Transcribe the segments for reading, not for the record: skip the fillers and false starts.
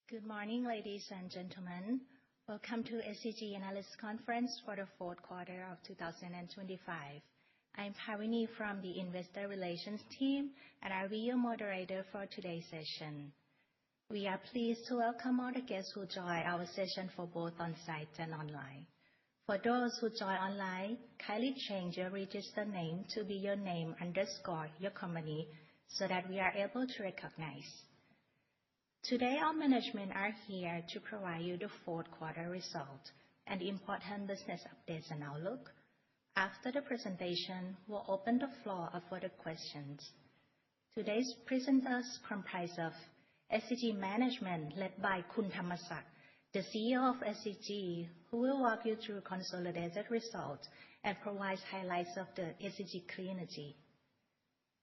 Good morning, ladies and gentlemen. Welcome to SCG Analyst Conference for the fourth quarter of 2025. I'm Pavini from the Investor Relations team, and I'll be your moderator for today's session. We are pleased to welcome all the guests who join our session for both on-site and online. For those who join online, kindly change your register name to be your name underscore your company so that we are able to recognize. Today, our management are here to provide you the fourth quarter result and important business updates and outlook. After the presentation, we'll open the floor up for the questions. Today's presenters comprise of SCG management led by Khun Thammasak, the CEO of SCG, who will walk you through consolidated results and provide highlights of the SCG Clean Energy.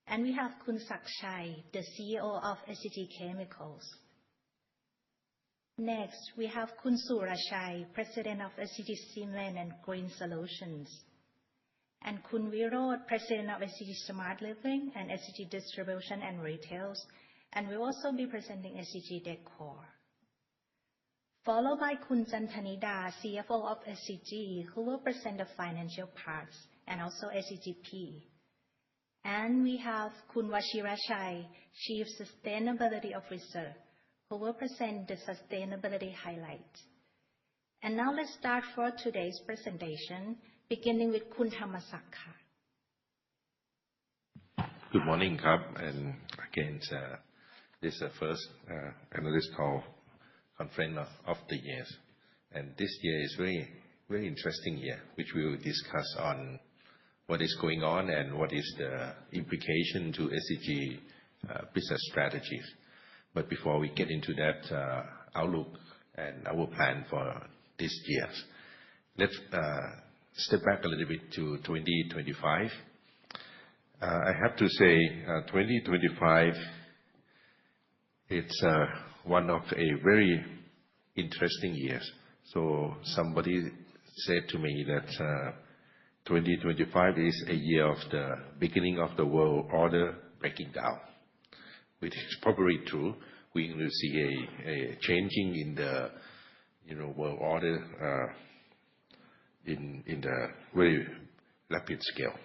And we have Khun Sakchai, the CEO of SCG Chemicals. Next, we have Khun Surachai, President of SCG Cement and Green Solutions, and Khun Virod, President of SCG Smart Living and SCG Distribution and Retails, and we'll also be presenting SCG Decor. Followed by Khun Chantanida, CFO of SCG, who will present the financial parts and also SCGP. And we have Khun Wachirachai, Chief Sustainability Officer, who will present the sustainability highlights. And now let's start for today's presentation, beginning with Khun Thammasak. Good morning, and again, this is the first analyst call conference of the year. And this year is very interesting year, which we will discuss on what is going on and what is the implication to SCG business strategies. But before we get into that outlook and our plan for this year, let's step back a little bit to 2025. I have to say, 2025, it's one of a very interesting years. So somebody said to me that 2025 is a year of the beginning of the world order breaking down, which is probably true. We will see a changing in the world order in the very rapid scale.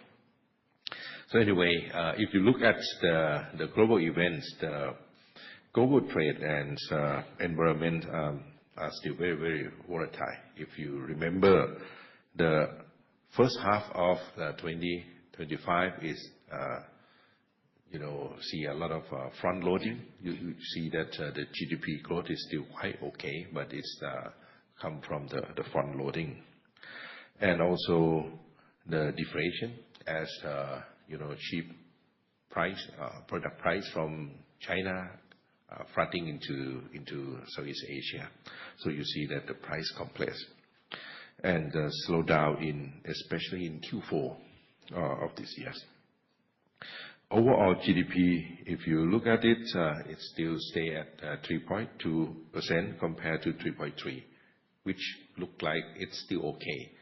So anyway, if you look at the global events, the global trade and environment are still very volatile. If you remember, the first half of 2025 is see a lot of front loading. You see that the GDP growth is still quite okay, but it's come from the front loading, and also the deflation as cheap product price from China flooding into Southeast Asia. So you see that the price compress and slow down especially in Q4 of this year. Overall GDP, if you look at it, it still stay at 3.2% compared to 3.3%, which look like it's still okay.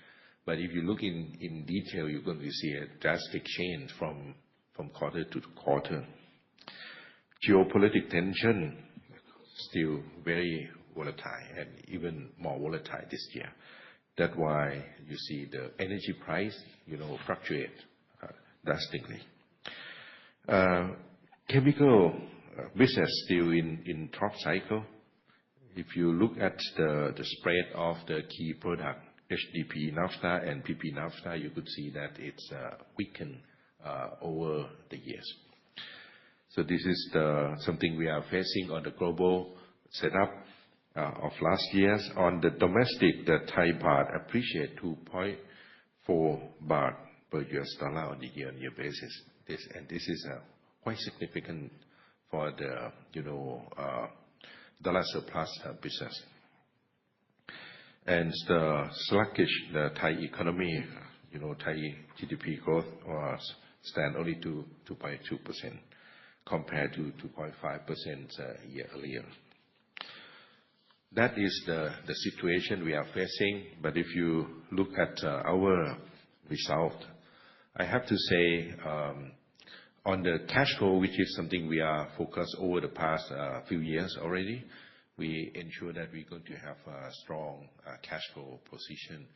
But if you look in detail, you're going to see a drastic change from quarter to quarter. Geopolitical tension still very volatile and even more volatile this year. That's why you see the energy price, fluctuate drastically. Chemical business still in top cycle. If you look at the spread of the key product, HDP naphtha and PP naphtha, you could see that it's weakened over the years. So this is something we are facing on the global setup of last year's. On the domestic, the Thai baht appreciate 2.4 baht per US dollar on the year-on-year basis. This is quite significant for the dollar surplus business. And the sluggish the Thai economy, Thai GDP growth was stand only to 2.2% compared to 2.5% a year earlier. That is the situation we are facing. But if you look at our result, I have to say, on the cash flow, which is something we are focused over the past few years already, we ensure that we're going to have a strong cash flow position.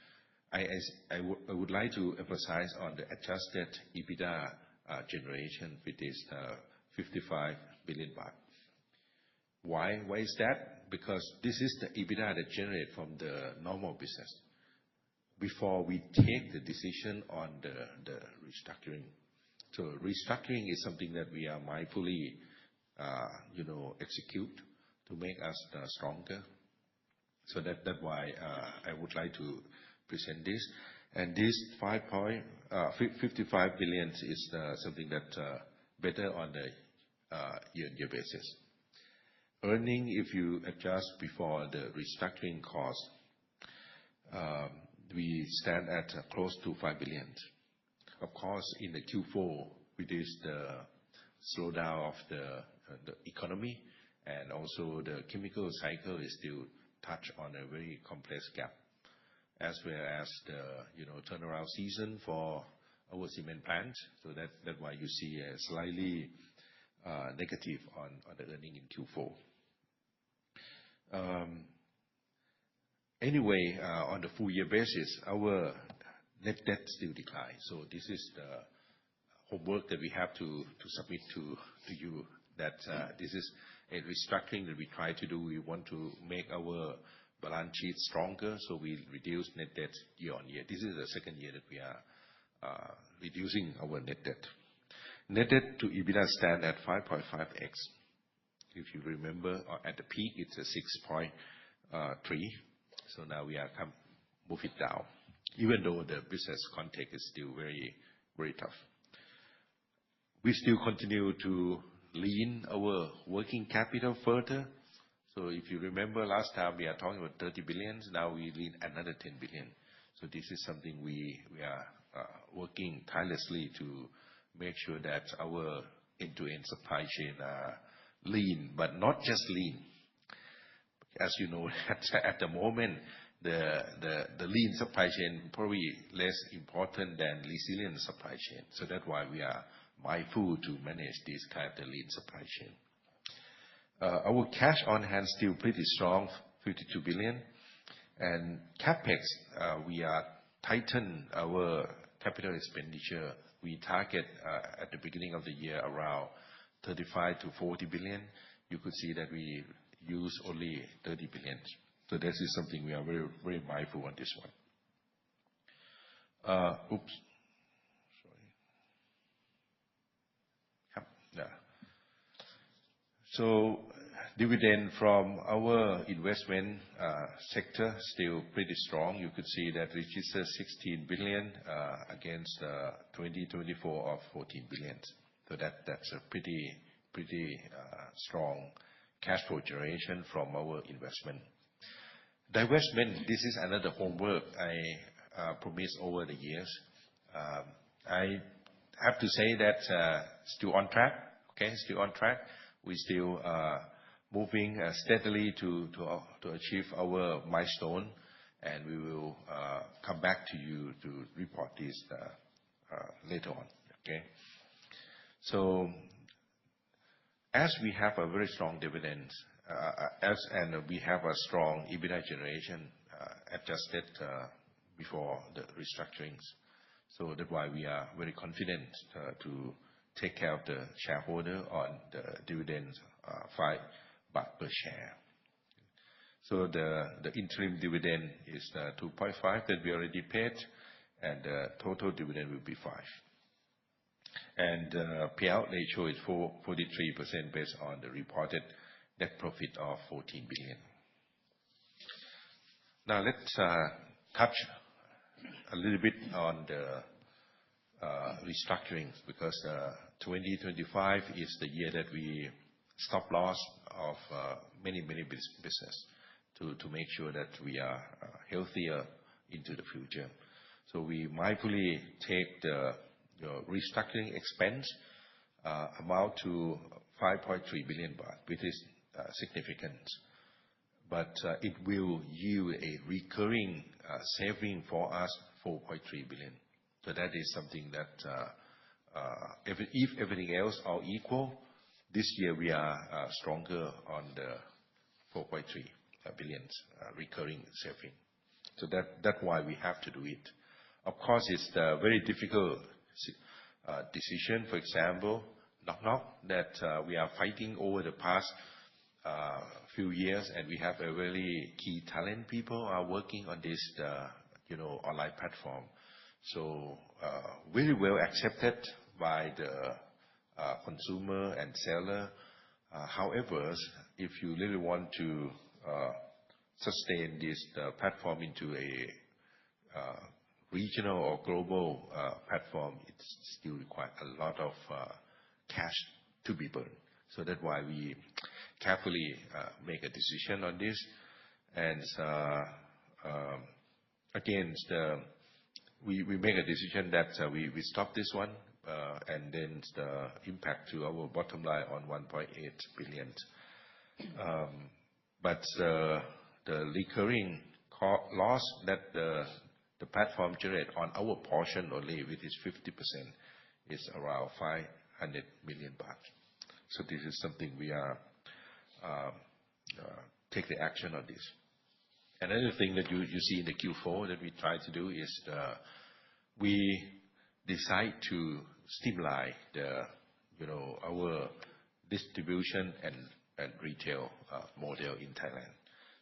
I would like to emphasize on the adjusted EBITDA generation, which is 55 billion baht. Why is that? Because this is the EBITDA that generated from the normal business before we take the decision on the restructuring. So restructuring is something that we are mindfully, execute to make us stronger. So that's why I would like to present this. And this 55 billion is something that better on the year-on-year basis. Earning, if you adjust before the restructuring cost, we stand at close to 5 billion. Of course, in the Q4, with this the slowdown of the economy, and also the chemical cycle is still touch on a very complex gap, as well as the turnaround season for our cement plant. So that's why you see a slightly negative on the earning in Q4. Anyway, on the full year basis, our net debt still decline. So this is the homework that we have to submit to you, that this is a restructuring that we try to do. We want to make our balance sheet stronger, so we reduce net debt year on year. This is the second year that we are reducing our net debt. Net debt to EBITDA stand at 5.5x. If you remember, at the peak, it's a 6.3. So now we are move it down, even though the business context is still very, very tough. We still continue to lean our working capital further. So if you remember last time, we are talking about 30 billion. Now we lean another 10 billion. So this is something we are working tirelessly to make sure that our end-to-end supply chain are lean, but not just lean. As you know, at the moment, the lean supply chain probably less important than resilient supply chain. So that's why we are mindful to manage this kind of the lean supply chain. Our cash on hand still pretty strong, 52 billion. And CapEx, we are tighten our capital expenditure. We target at the beginning of the year around 35 to 40 billion. You could see that we use only 30 billion. So this is something we are very, very mindful on this one. Yeah. So dividend from our investment sector still pretty strong. You could see that registered 16 billion against 2024 of 14 billion. So that's a pretty strong cash flow generation from our investment. Divestment, this is another homework I promised over the years. I have to say that still on track. Okay, still on track. We still moving steadily to achieve our milestone, and we will come back to you to report this later on. Okay. So as we have a very strong dividend, and we have a strong EBITDA generation adjusted before the restructurings, so that's why we are very confident to take care of the shareholder on the dividends 5 baht per share. So the interim dividend is 2.5 that we already paid, and the total dividend will be 5. And payout ratio is 43% based on the reported net profit of 14 billion. Now let's touch a little bit on the restructuring, because 2025 is the year that we stop loss of many business to make sure that we are healthier into the future. So we mindfully take the restructuring expense amount to 5.3 billion baht, which is significant. But it will yield a recurring saving for us 4.3 billion. So that is something that if everything else are equal, this year we are stronger on the 4.3 billion recurring saving. So that's why we have to do it. Of course, it's a very difficult decision. For example, knock that we are fighting over the past few years, and we have a very key talent people are working on this online platform. So very well accepted by the consumer and seller. However, if you really want to sustain this platform into a regional or global platform, it still requires a lot of cash to be burned. So that's why we carefully make a decision on this. And again, we make a decision that we stop this one, and then the impact to our bottom line on 1.8 billion. But the recurring loss that the platform generates on our portion only, which is 50%, is around 500 million baht. So this is something we are take the action on this. Another thing that you see in the Q4 that we try to do is we decide to stimulate our distribution and retail model in Thailand.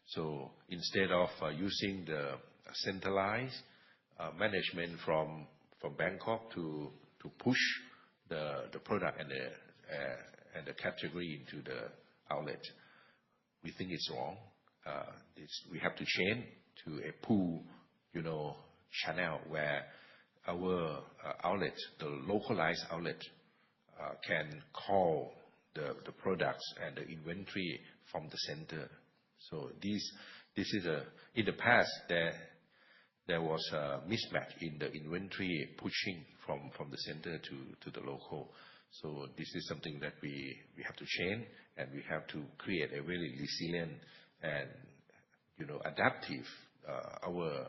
So instead of using the centralized management from Bangkok to push the product and the category into the outlet, we think it's wrong. We have to change to a pull channel where our outlet, the localized outlet, can call the products and the inventory from the center. So this is in the past there was a mismatch in the inventory pushing from the center to the local. So this is something that we have to change, and we have to create a really resilient and adaptive our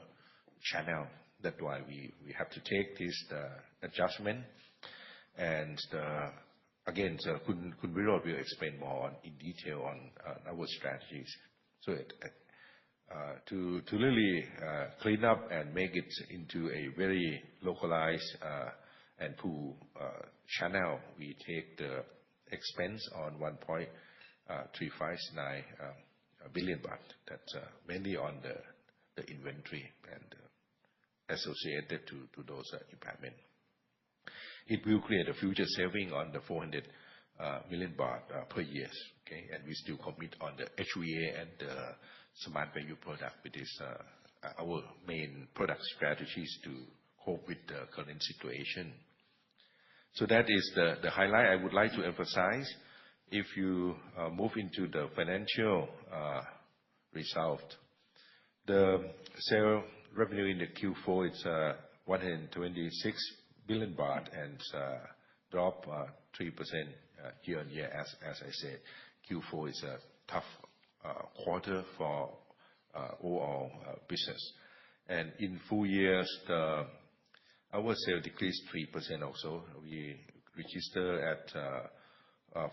channel. That's why we have to take this adjustment. And again, Khun Viroth will explain more in detail on our strategies. So to really clean up and make it into a very localized and pool channel, we take the expense on 1.359 billion baht. That's mainly on the inventory and associated to those impairment. It will create a future saving on the 400 million baht per year. Okay, and we still commit on the HVA and the smart value product, which is our main product strategies to cope with the current situation. So that is the highlight I would like to emphasize. If you move into the financial result, the sale revenue in the Q4 is 126 billion baht and drop 3% year on year. As I said, Q4 is a tough quarter for overall business. And in full years, our sale decreased 3% also. We register at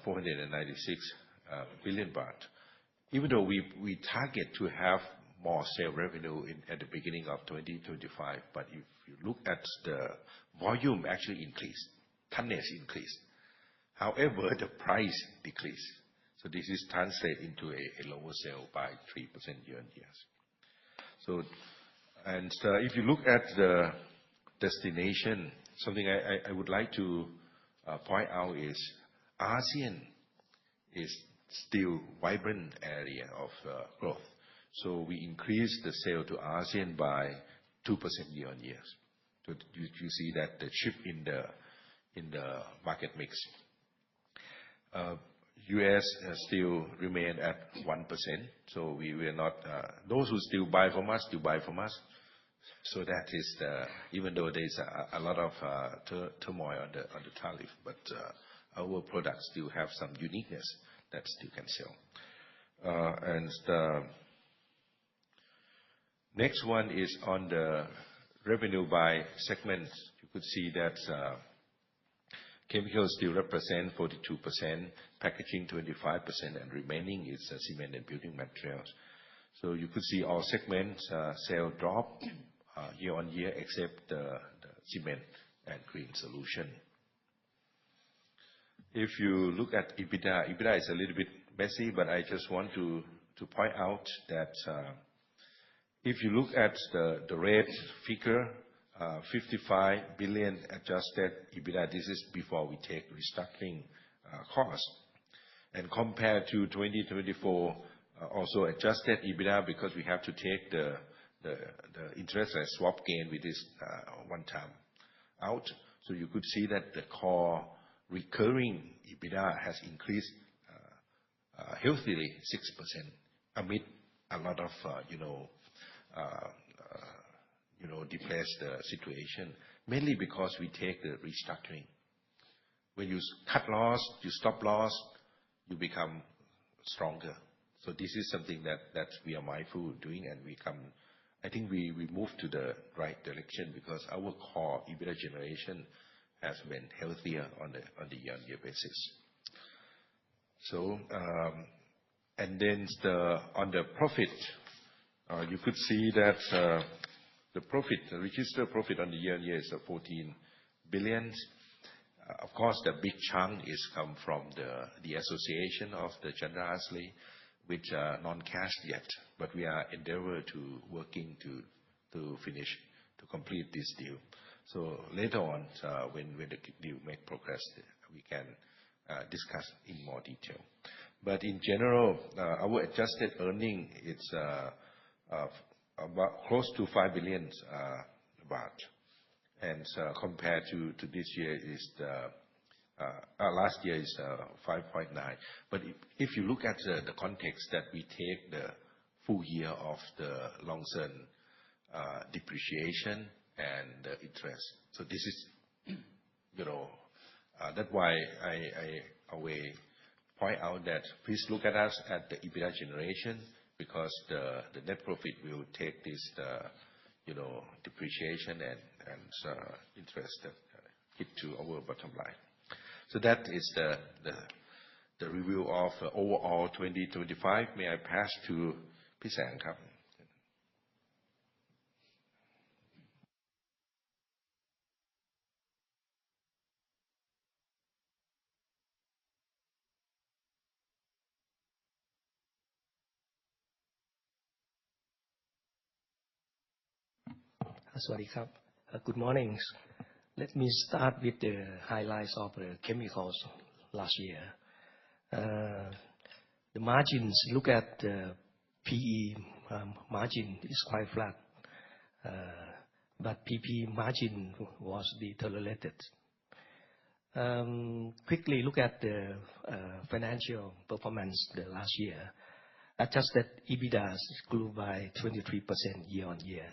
496 billion baht. Even though we target to have more sale revenue at the beginning of 2025, but if you look at the volume actually increased, tonnage increased. However, the price decreased. So this is translated into a lower sale by 3% year on year. So, and if you look at the destination, something I would like to point out is ASEAN is still vibrant area of growth. So we increased the sale to ASEAN by 2% year on year. So you see that the shift in the market mix. US still remain at 1%. So we will not, those who still buy from us, still buy from us. So that is even though there's a lot of turmoil on the tariff, but our products still have some uniqueness that still can sell. And the next one is on the revenue by segments. You could see that Chemicals still represent 42%, packaging 25%, and remaining is cement and building materials. So you could see all segments sales drop year on year except the cement and green solution. If you look at EBITDA, EBITDA is a little bit messy, but I just want to point out that if you look at the red figure, 55 billion adjusted EBITDA, this is before we take restructuring cost. And compared to 2024, also adjusted EBITDA because we have to take the interest rate swap gain with this one time out. So you could see that the core recurring EBITDA has increased healthily 6% amid a lot of depressed situation, mainly because we take the restructuring. When you cut loss, you stop loss, you become stronger. So this is something that we are mindful of doing, and I think we move to the right direction because our core EBITDA generation has been healthier on the year-on-year basis. So and then on the profit, you could see that the registered profit on the year-on-year is 14 billion. Of course, the big chunk is come from the association of the Chandra Asli, which are non-cash yet, but we are working to complete this deal. So later on, when the deal make progress, we can discuss in more detail. But in general, our adjusted earning it's about close to 5 billion baht, and compared to this year is last year is 5.9. But if you look at the context that we take the full year of the long-term depreciation and the interest, so this is that's why I always point out that please look at us at the EBITDA generation because the net profit will take this depreciation and interest that hit to our bottom line. So that is the review of overall 2025. May I pass to Pisang? สวัสดีครับ Good morning. Let me start with the highlights of the chemicals last year. The margins, look at the PE margin is quite flat, but PP margin was deteriorated. Quickly look at the financial performance the last year. Adjusted EBITDA grew by 23% year on year,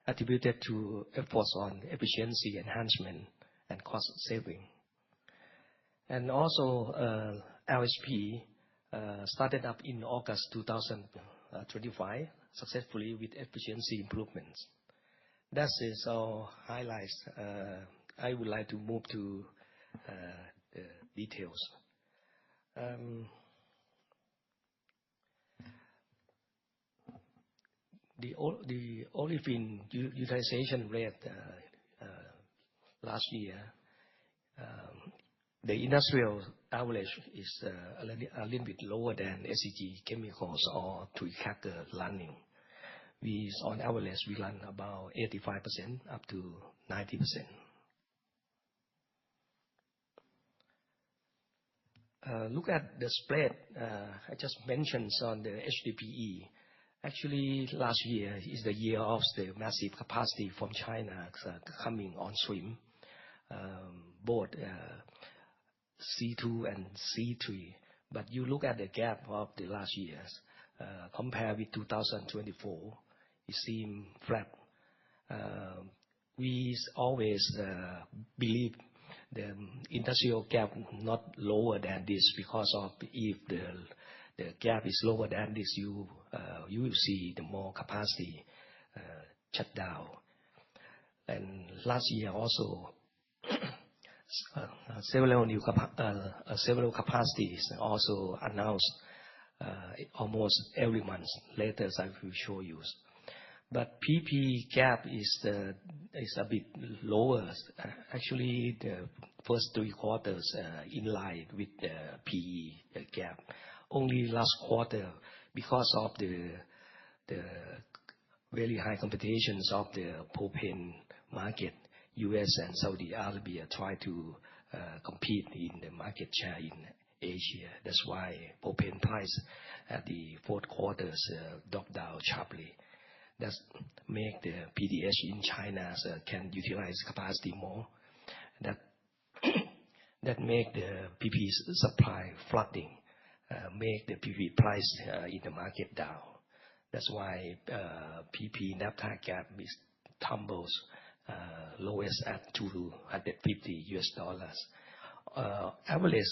attributed to efforts on efficiency enhancement and cost saving. And also LSP started up in August 2025 successfully with efficiency improvements. That is our highlights. I would like to move to the details. The olefin utilization rate last year, the industrial average is a little bit lower than SCG chemicals or Tui cracker running. On average, we run about 85% up to 90%. Look at the spread I just mentioned on the HDPE. Actually, last year is the year of the massive capacity from China coming on stream, both C2 and C3. But you look at the gap of the last years, compared with 2024, it seems flat. We always believe the industrial gap not lower than this because of if the gap is lower than this, you will see the more capacity shut down. And last year also, several capacities also announced almost every month. Later, I will show you. But PP gap is a bit lower. Actually, the first 3 quarters in line with the PE gap. Only last quarter, because of the very high competitions of the propane market, US and Saudi Arabia try to compete in the market share in Asia. That's why propane price at the fourth quarters dropped down sharply. That make the PDH in China can utilize capacity more. That make the PP supply flooding, make the PP price in the market down. That's why PP naphtha gap is tumbles lowest at $250. Average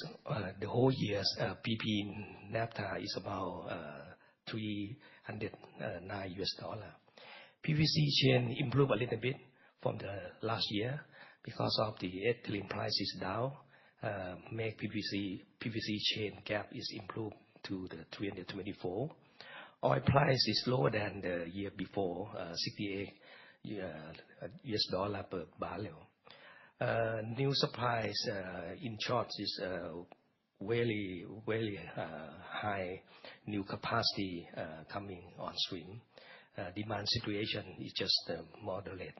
the whole year's PP naphtha is about $309. PVC chain improved a little bit from the last year because of the ethylene prices down. Make PVC chain gap is improved to the 324. Oil price is lower than the year before, $68 per barrel. New supplies in short is very high new capacity coming on stream. Demand situation is just moderate,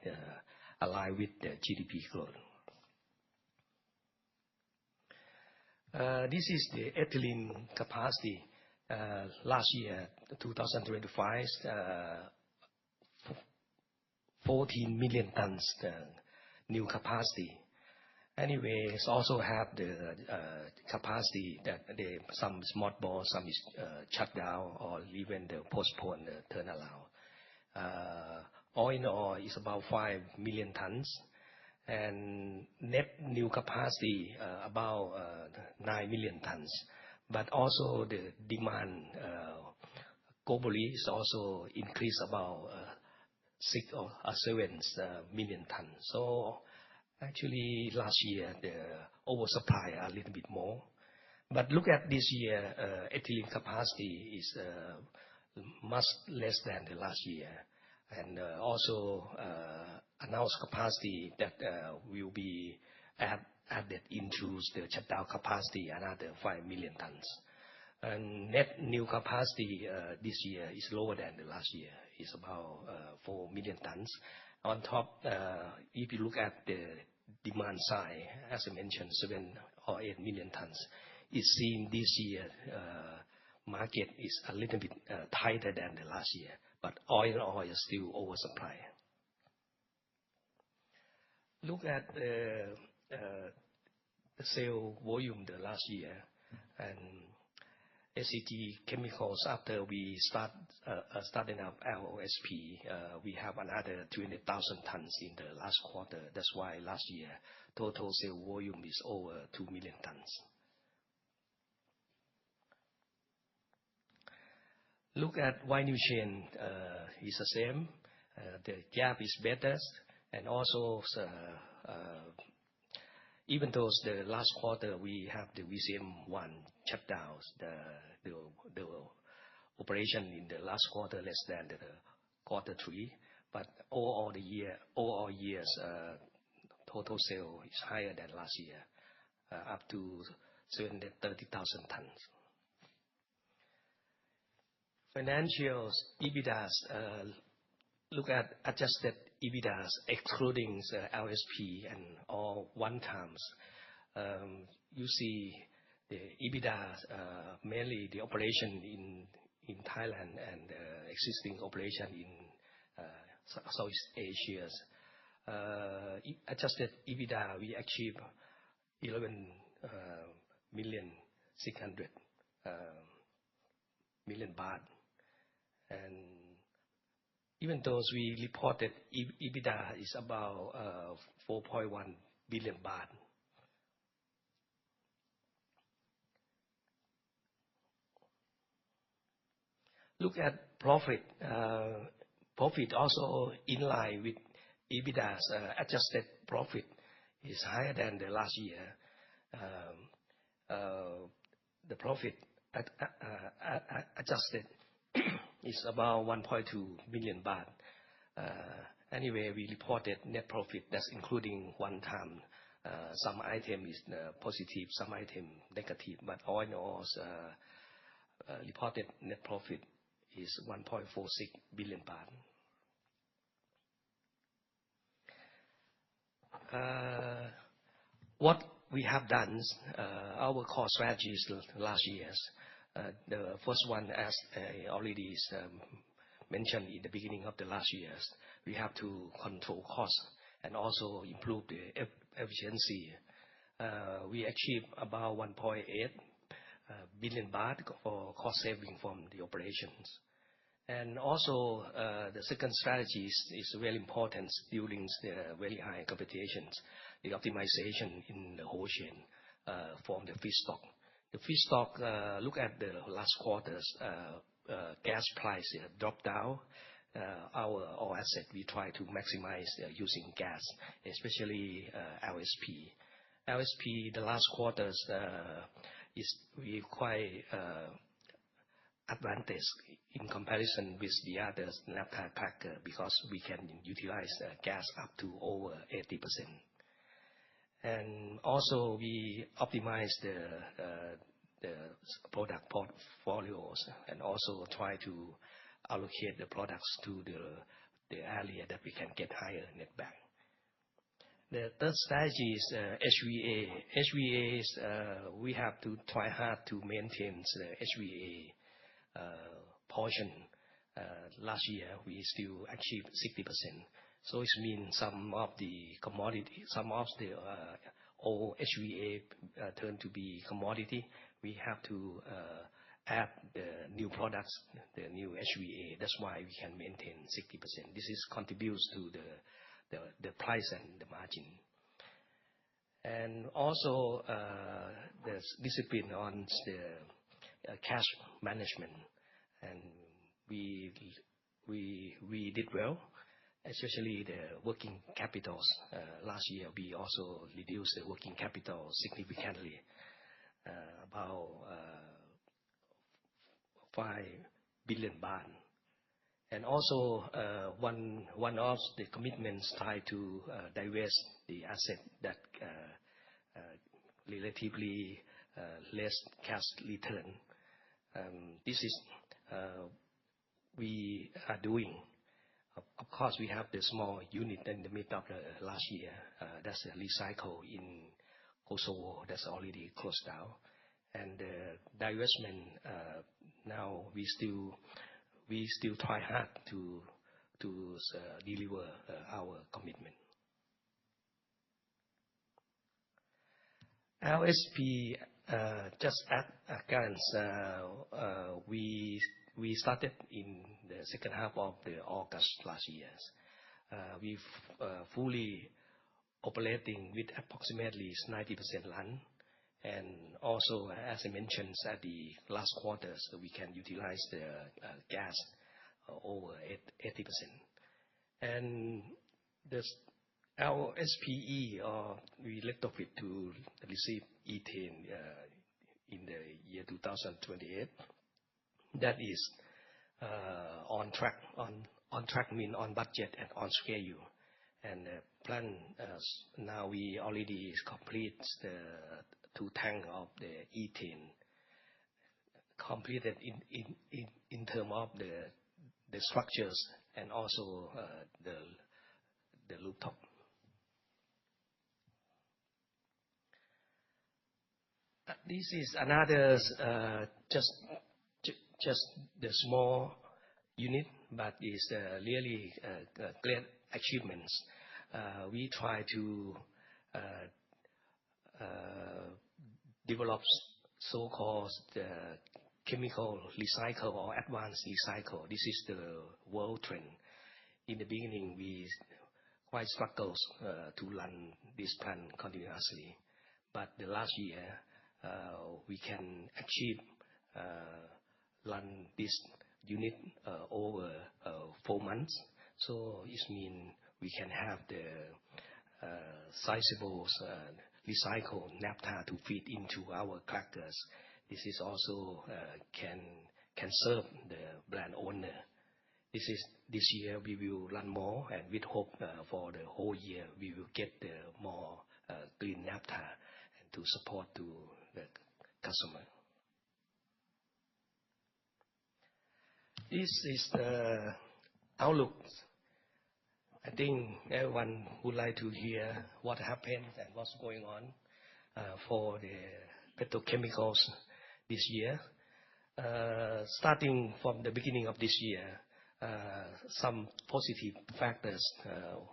aligned with the GDP growth. This is the ethylene capacity. Last year, 2025, 14 million tons new capacity. Anyways, also have the capacity that some is mothballed, some is shut down, or even the postponed turnaround. All in all is about 5 million tons, and net new capacity about 9 million tons. But also the demand globally is also increased about 6 or 7 million tons. So actually last year the oversupply a little bit more. But look at this year, ethylene capacity is much less than the last year, and also announced capacity that will be added into the shutdown capacity, another 5 million tons. And net new capacity this year is lower than the last year. It's about 4 million tons. On top, if you look at the demand side, as I mentioned, 7 or 8 million tons. It seems this year market is a little bit tighter than the last year, but oil is still oversupply. Look at the sale volume the last year, and SCG Chemicals, after we starting up LOSP, we have another 200,000 tons in the last quarter. That's why last year total sale volume is over 2 million tons. Look at value chain, is the same. The gap is better, and also even though the last quarter we have the VCM1 shutdowns, the operation in the last quarter less than the quarter 3, but all years total sale is higher than last year, up to 730,000 tons. Financials, EBITDAs, look at adjusted EBITDAs excluding the LSP and all one times. You see the EBITDAs, mainly the operation in Thailand and existing operation in Southeast Asia. Adjusted EBITDA, we achieve 11,600 million baht. And even though we reported EBITDA is about 4.1 billion baht. Look at profit. Profit also in line with EBITDA's adjusted profit is higher than the last year. The profit adjusted is about 1.2 million baht. Anyway, we reported net profit that's including one time. Some item is positive, some item negative, but all in all, reported net profit is 1.46 billion baht. What we have done, our core strategies last years. The first one, as I already mentioned in the beginning of the last years, we have to control costs and also improve the efficiency. We achieved about 1.8 billion baht for cost saving from the operations. And also, the second strategy is very important during the very high competitions, the optimization in the whole chain from the feedstock. The feedstock, look at the last quarters, gas price dropped down. Our asset, we try to maximize using gas, especially LSP. LSP, the last quarters, we quite advantage in comparison with the others naphtha cracker because we can utilize gas up to over 80%. And also we optimize the product portfolios and also try to allocate the products to the area that we can get higher netback. The third strategy is HVA. HVA is we have to try hard to maintain the HVA portion. Last year we still achieved 60%. So it means some of the commodity, some of the old HVA turn to be commodity. We have to add the new products, the new HVA. That's why we can maintain 60%. This is contributes to the price and the margin. And also there's discipline on the cash management, and we did well, especially the working capitals. Last year we also reduced the working capital significantly, about 5 billion baht. And also one of the commitments try to divest the asset that relatively less cash return. This is we are doing. Of course, we have the small unit in the mid of the last year. That's a recycle in Kosovo that's already closed down. And the divestment, now we still try hard to deliver our commitment. LSP, just at a glance, we started in the second half of the August last year. We've fully operating with approximately 90% run. And also, as I mentioned, at the last quarters, we can utilize the gas over 80%. And our SPE, we left off it to receive ethane in the year 2028. That is on track mean on budget and on schedule. And the plan now we already complete the 2 tanks of the ethane, completed in terms of the structures and also the rooftop. This is another just the small unit, but it's really great achievements. We try to develop so-called chemical recycle or advanced recycle. This is the world trend. In the beginning, we quite struggled to run this plant continuously, but the last year we can achieve run this unit over 4 months. So it means we can have the sizable recycled naphtha to feed into our crackers. This is also can serve the brand owner. This year we will run more, and with hope for the whole year we will get more green naphtha and to support to the customer. This is the outlook. I think everyone would like to hear what happened and what's going on for the petrochemicals this year. Starting from the beginning of this year, some positive factors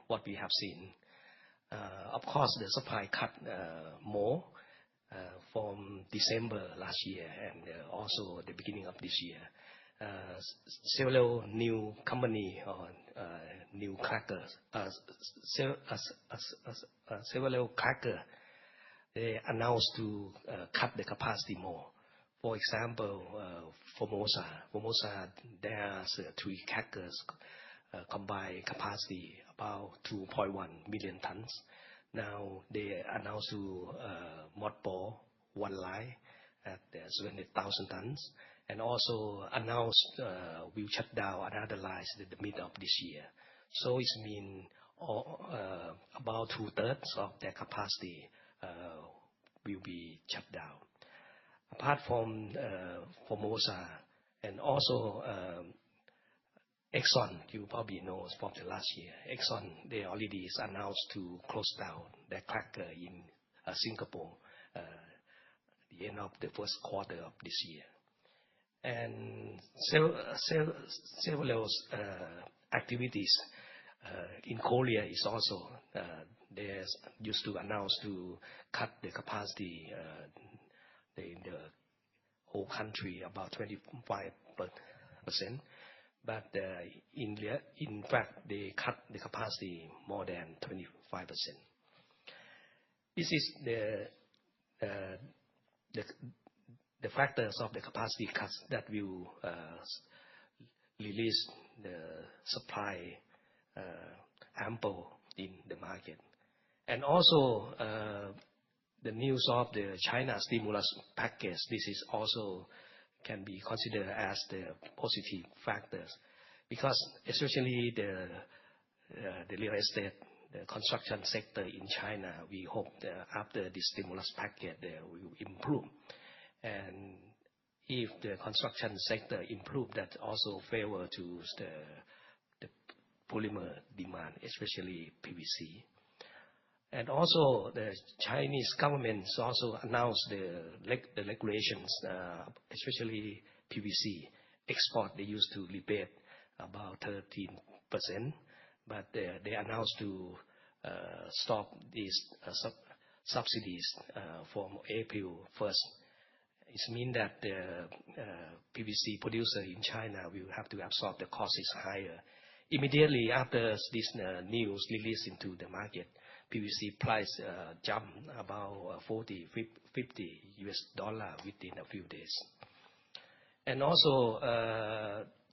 what we have seen. Of course, the supply cut more from December last year and also the beginning of this year. Several new company or new crackers, several cracker, they announced to cut the capacity more. For example, Formosa, there's 3 crackers, combined capacity about 2.1 million tons. Now they announced to mothball 1 line at 700,000 tons, and also announced will shut down another line in the middle of this year. So it means about 2/3 of their capacity will be shut down. Apart from Formosa and also Exxon, you probably know from the last year, Exxon, they already announced to close down their cracker in Singapore the end of the first quarter of this year. And several activities in Korea is also they used to announce to cut the capacity in the whole country about 25%, but in fact they cut the capacity more than 25%. This is the factors of the capacity cuts that will release the supply ample in the market. And also the news of the China stimulus package, this is also can be considered as the positive factors, because especially the real estate, the construction sector in China, we hope that after the stimulus package they will improve. And if the construction sector improve, that also favor to the polymer demand, especially PVC. And also the Chinese government also announced the regulations, especially PVC export. They used to rebate about 13%, but they announced to stop these subsidies from April 1st. It means that the PVC producer in China will have to absorb the cost is higher. Immediately after this news released into the market, PVC price jumped about $40-50 within a few days. And also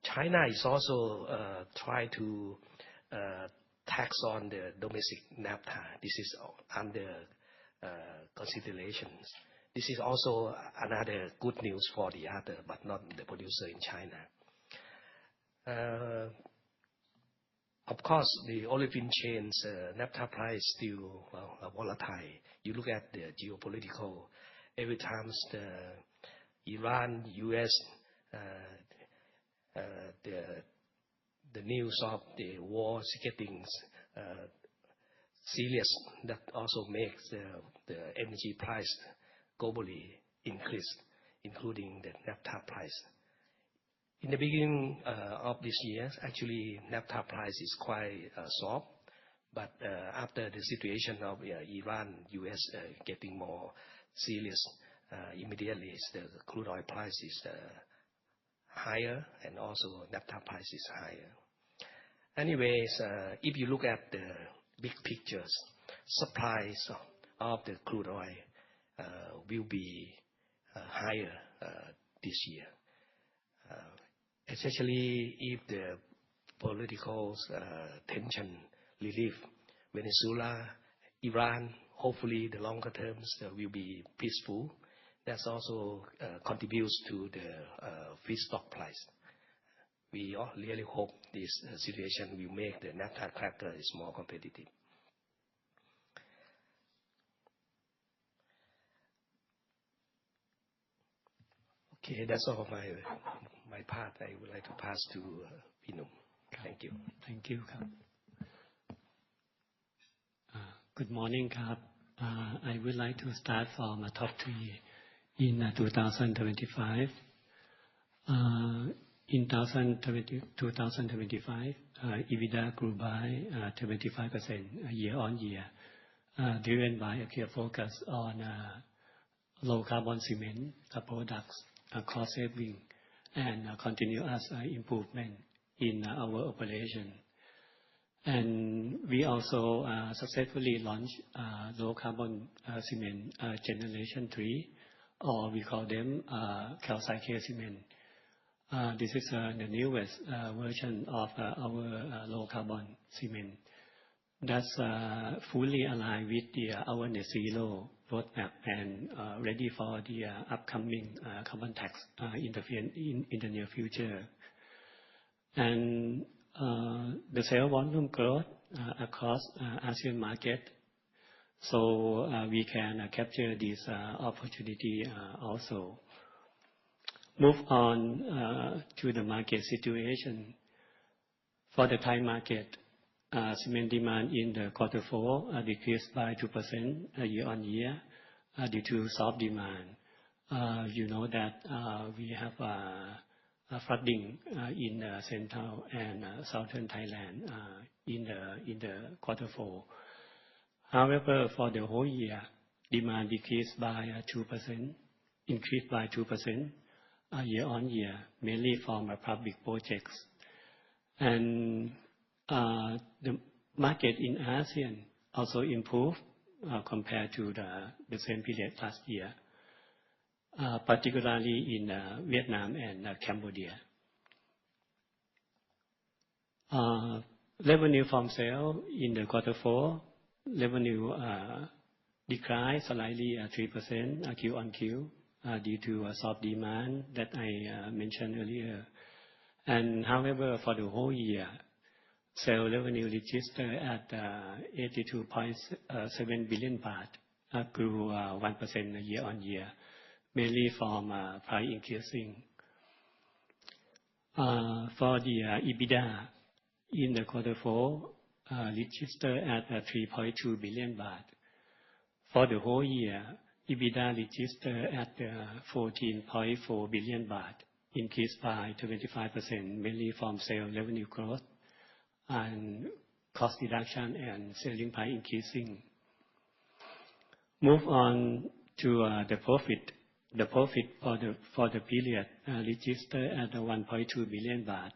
China is also try to tax on the domestic naphtha. This is under considerations. This is also another good news for the other, but not the producer in China. Of course, the olefin chains, naphtha price still volatile. You look at the geopolitical, every time the Iran, US, the news of the war is getting serious. That also makes the energy price globally increase, including the naphtha price. In the beginning of this year, actually naphtha price is quite soft, but after the situation of Iran, US getting more serious, immediately the crude oil price is higher, and also naphtha price is higher. Anyways, if you look at the big pictures, supplies of the crude oil will be higher this year, especially if the political tension relief. Venezuela Iran, hopefully the longer terms will be peaceful. That also contributes to the feedstock price. We all really hope this situation will make the naphtha cracker is more competitive. Okay, that's all of my part. I would like to pass to Pinum. Thank you. Thank you. Good morning. I would like to start from the top three in 2025. In 2025, EBITDA grew by 25% year-on-year, driven by a clear focus on low carbon cement products, cost saving, and continuous improvement in our operation. And we also successfully launched low carbon cement generation 3, or we call them calcite cement. This is the newest version of our low carbon cement that's fully aligned with our net zero roadmap and ready for the upcoming carbon tax in the near future. And the sales volume growth across ASEAN market, so we can capture this opportunity also. Move on to the market situation. For the Thai market, cement demand in the quarter 4 decreased by 2% year-on-year due to soft demand. You know that we have flooding in central and southern Thailand in the quarter 4. However, for the whole year, demand decreased by 2%, increased by 2% year-on-year, mainly from public projects. And the market in ASEAN also improved compared to the same period last year, particularly in Vietnam and Cambodia. Revenue from sale in the quarter 4, revenue declined slightly 3% Q-on-Q due to soft demand that I mentioned earlier. And however, for the whole year, sale revenue registered at 82.7 billion baht, grew 1% year-on-year, mainly from price increasing. For the EBITDA in the quarter 4, registered at 3.2 billion baht. For the whole year, EBITDA registered at 14.4 billion baht, increased by 25%, mainly from sale revenue growth and cost reduction and selling price increasing. Move on to the profit. The profit for the period registered at 1.2 billion baht.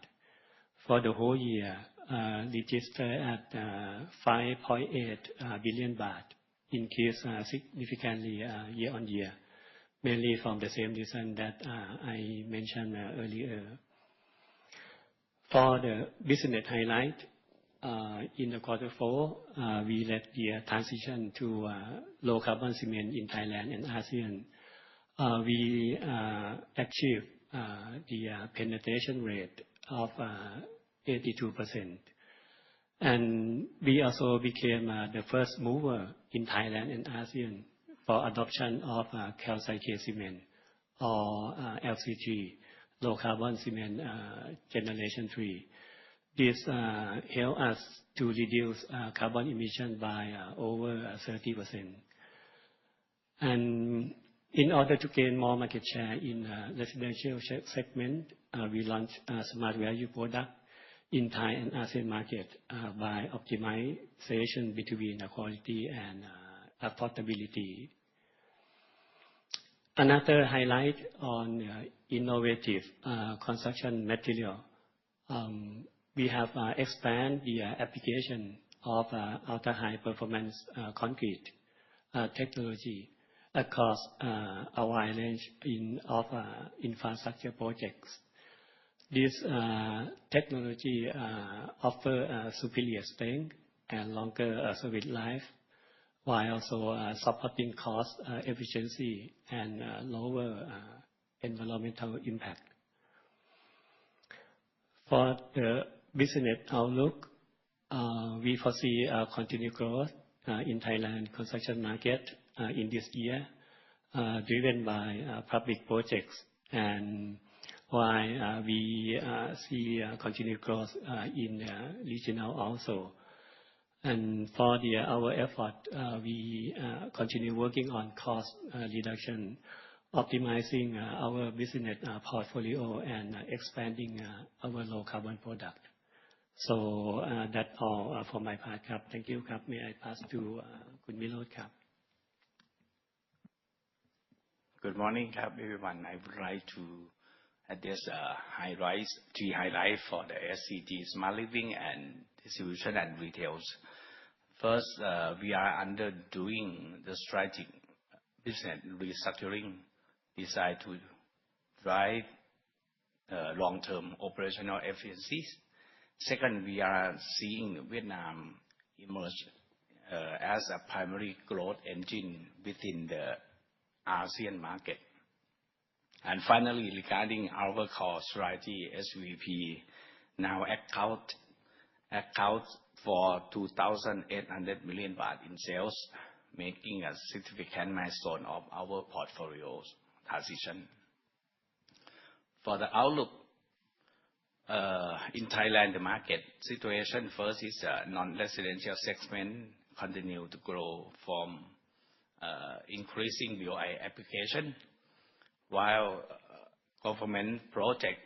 For the whole year, registered at 5.8 billion baht, increased significantly year-on-year, mainly from the same reason that I mentioned earlier. For the business highlight, in the quarter 4, we led the transition to low carbon cement in Thailand and ASEAN. We achieved the penetration rate of 82%. And we also became the first mover in Thailand and ASEAN for adoption of calcite cement, or LCG, low carbon cement generation 3. This helped us to reduce carbon emission by over 30%. And in order to gain more market share in residential segment, we launched smart value product in Thai and ASEAN market by optimization between quality and affordability. Another highlight on innovative construction material. We have expanded the application of ultra high performance concrete technology across a wide range of infrastructure projects. This technology offers superior strength and longer service life while also supporting cost efficiency and lower environmental impact. For the business outlook, we foresee continued growth in Thailand construction market in this year, driven by public projects, and while we see continued growth in regional also. And for our effort, we continue working on cost reduction, optimizing our business portfolio, and expanding our low carbon product. So that's all for my part. Thank you. May I pass to Khun Milot? Good morning, everyone. I would like to address three highlights for the SCG Smart Living and Distribution and Retail. First, we are undergoing the strategic business restructuring designed to drive long-term operational efficiencies. Second, we are seeing Vietnam emerge as a primary growth engine within the ASEAN market. And finally, regarding our core strategy, SVP now accounts for 2,800 million baht in sales, making a significant milestone of our portfolio's transition. For the outlook in Thailand, the market situation first is non-residential segment continue to grow from increasing BOI application, while government project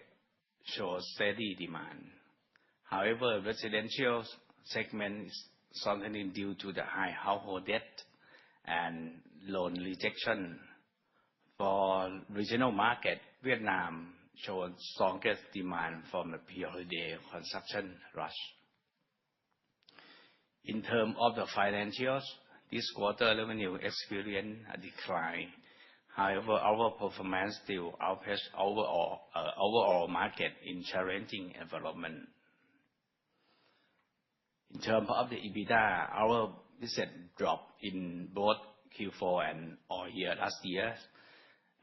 shows steady demand. However, residential segment is softening due to the high household debt and loan rejection. For regional market, Vietnam showed strongest demand from the pre-holiday construction rush. In terms of the financials, this quarter revenue experienced a decline. However, our performance still outpaced overall market in challenging environment. In terms of the EBITDA, our business dropped in both Q4 and all year last year.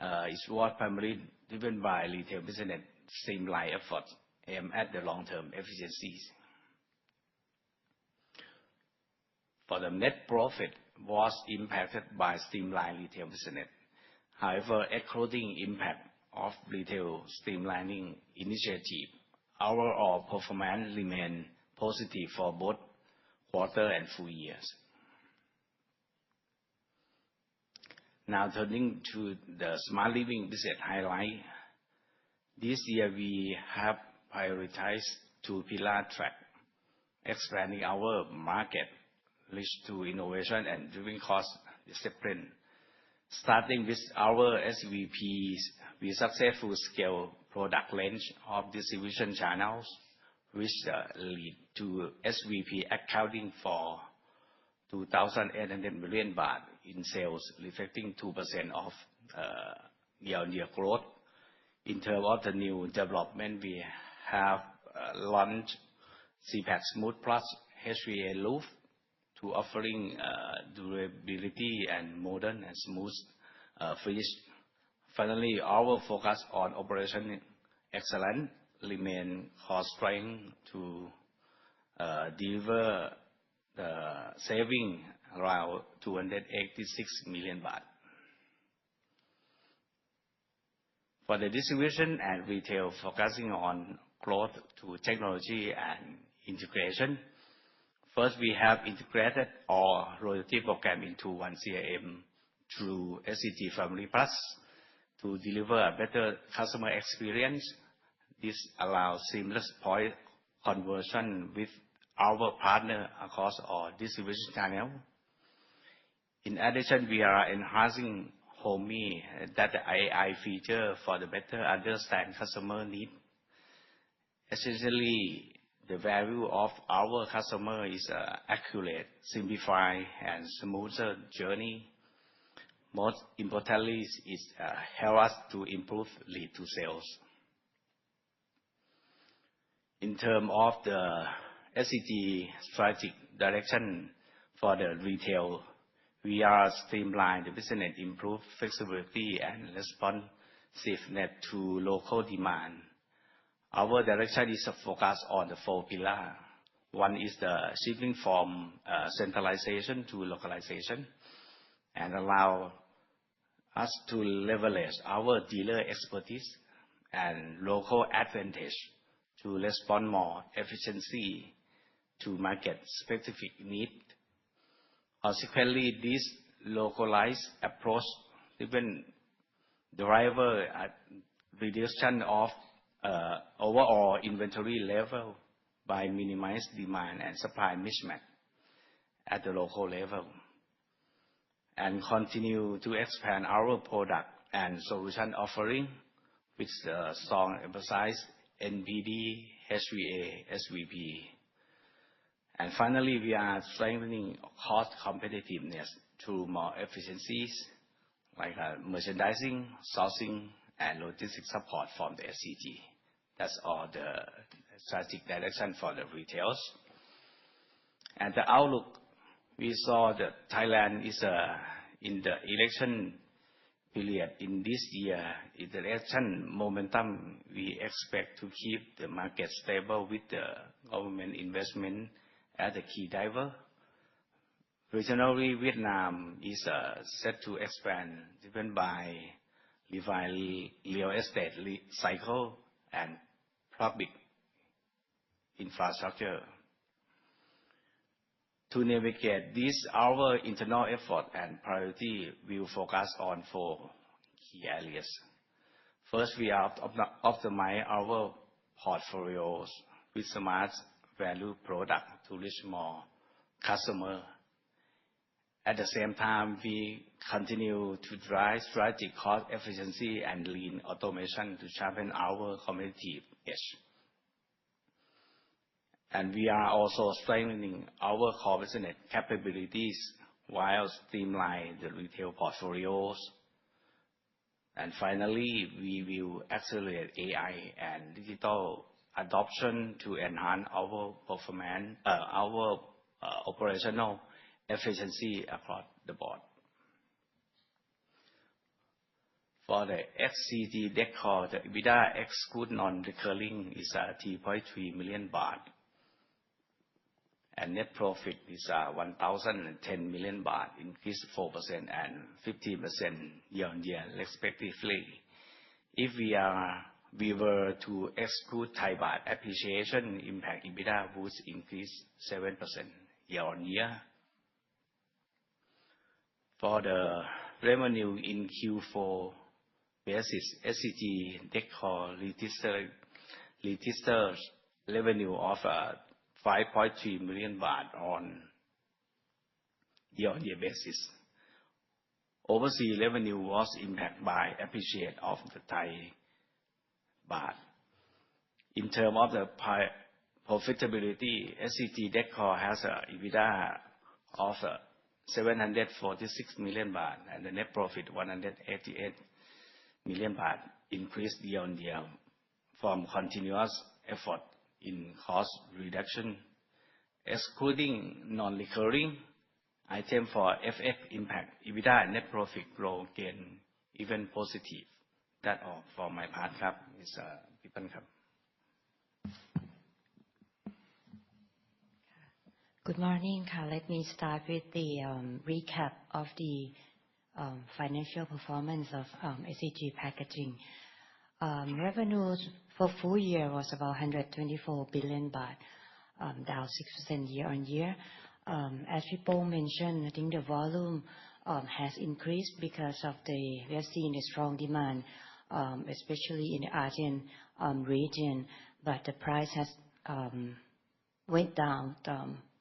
It was primarily driven by retail business streamline efforts aimed at the long-term efficiencies. For the net profit was impacted by streamlined retail business. However, excluding impact of retail streamlining initiative, our performance remained positive for both quarter and full years. Now turning to the Smart Living business highlight. This year we have prioritized two pillar track, expanding our market reach to innovation and driving cost discipline. Starting with our SVPs, we successfully scale product range of distribution channels, which lead to SVP accounting for 2,800 million baht in sales, reflecting 2% of year-on-year growth. In terms of the new development, we have launched CPAC Smooth Plus HVA roof to offering durability and modern and smooth finish. Finally, our focus on operation excellence remain cost strength to deliver the saving around 286 million baht. For the distribution and retail, focusing on growth through technology and integration. First, we have integrated our loyalty program into one CRM through SCG Family Plus to deliver a better customer experience. This allows seamless point conversion with our partner across our distribution channel. In addition, we are enhancing Homey, that the AI feature for the better understand customer need. Essentially, the value of our customer is accurate, simplified, and smoother journey. Most importantly, it help us to improve lead to sales. In terms of the SCG strategic direction for the retail, We are streamlining the business, improve flexibility and responsiveness to local demand. Our direction is focused on the 4 pillars. One is the shifting from centralization to localization and allow us to leverage our dealer expertise and local advantage to respond more efficiently to market-specific needs. Consequently, this localized approach even drives a reduction of overall inventory level by minimizing demand and supply mismatch at the local level, and continue to expand our product and solution offering with strong emphasis NPD, HVA, SVP. And finally, we are strengthening cost competitiveness through more efficiencies like merchandising, sourcing, and logistics support from the SCG. That's all the strategic direction for the retails. And the outlook, we saw that Thailand is in the election period in this year. In the election momentum, we expect to keep the market stable with the government investment as a key driver. Regionally, Vietnam is set to expand, driven by real estate cycle and public infrastructure. To navigate this, our internal effort and priority will focus on 4 key areas. First, we are optimize our portfolios with smart value product to reach more customer. At the same time, we continue to drive strategic cost efficiency and lean automation to sharpen our competitive edge. And we are also strengthening our core business capabilities while streamlining the retail portfolios. And finally, we will accelerate AI and digital adoption to enhance our performance, our operational efficiency across the board. For the SCG Decor, the EBITDA exclude non-recurring is 3.3 million baht. And net profit is 1,010 million baht, increased 4% and 15% year-on-year respectively. If we were to exclude Thai baht appreciation impact, EBITDA would increase 7% year-on-year. For the revenue in Q4 basis, SCG Decor registered revenue of 5.3 million baht on year-on-year basis. Overseas revenue was impacted by appreciation of the Thai baht. In terms of the profitability, SCG Decor has an EBITDA of 746 million baht and the net profit 188 million baht, increased year-on-year from continuous effort in cost reduction. Excluding non-recurring item for FX impact, EBITDA and net profit grow again, even positive. That's all for my part, Mr. Pipan. Good morning. Let me start with the recap of the financial performance of SCG Packaging. Revenues for full year was about 124 billion baht, down 6% year-on-year. As Pipo mentioned, I think the volume has increased because we are seeing a strong demand, especially in the ASEAN region, but the price has went down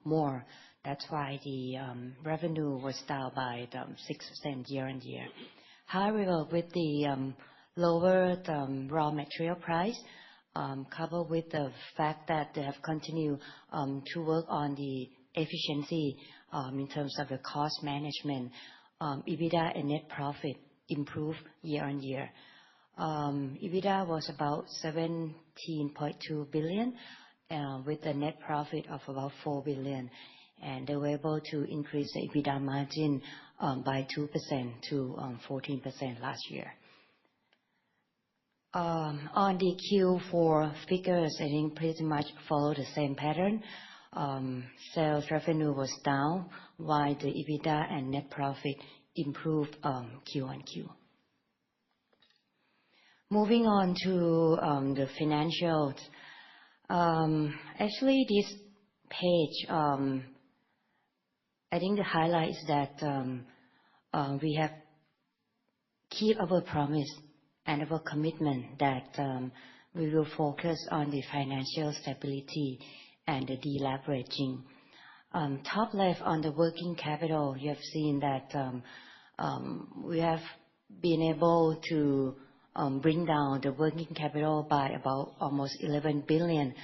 more. That's why the revenue was down by 6% year-on-year. However, with the lower raw material price, coupled with the fact that they have continued to work on the efficiency in terms of the cost management, EBITDA and net profit improved year-on-year. EBITDA was about 17.2 billion with a net profit of about 4 billion. and they were able to increase the EBITDA margin by 2% to 14% last year. On the Q4 figures, I think pretty much follow the same pattern. Sales revenue was down, while the EBITDA and net profit improved Q-on-Q. Moving on to the financials. Actually, this page, I think the highlight is that we have keep our promise and our commitment that we will focus on the financial stability and the deleveraging. Top left on the working capital, you have seen that we have been able to bring down the working capital by about almost 11 billion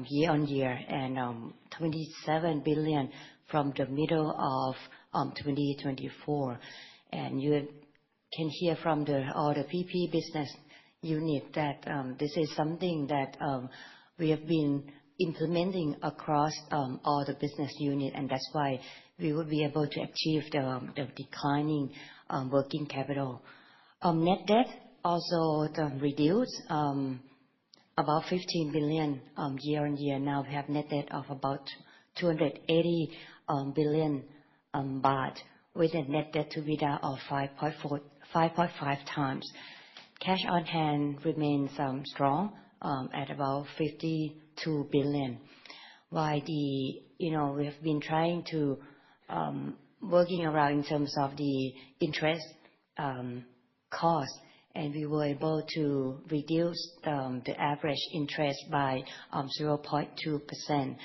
year-on-year, and 27 billion from the middle of 2024. And you can hear from all the PP business unit that this is something that we have been implementing across all the business unit, and that's why we would be able to achieve the declining working capital. Net debt also reduced about 15 billion year-on-year. Now we have net debt of about 280 billion baht, with a net debt to EBITDA of 5.5 times. Cash on hand remains strong at about 52 billion. While we have been trying to working around in terms of the interest cost, and we were able to reduce the average interest by 0.2%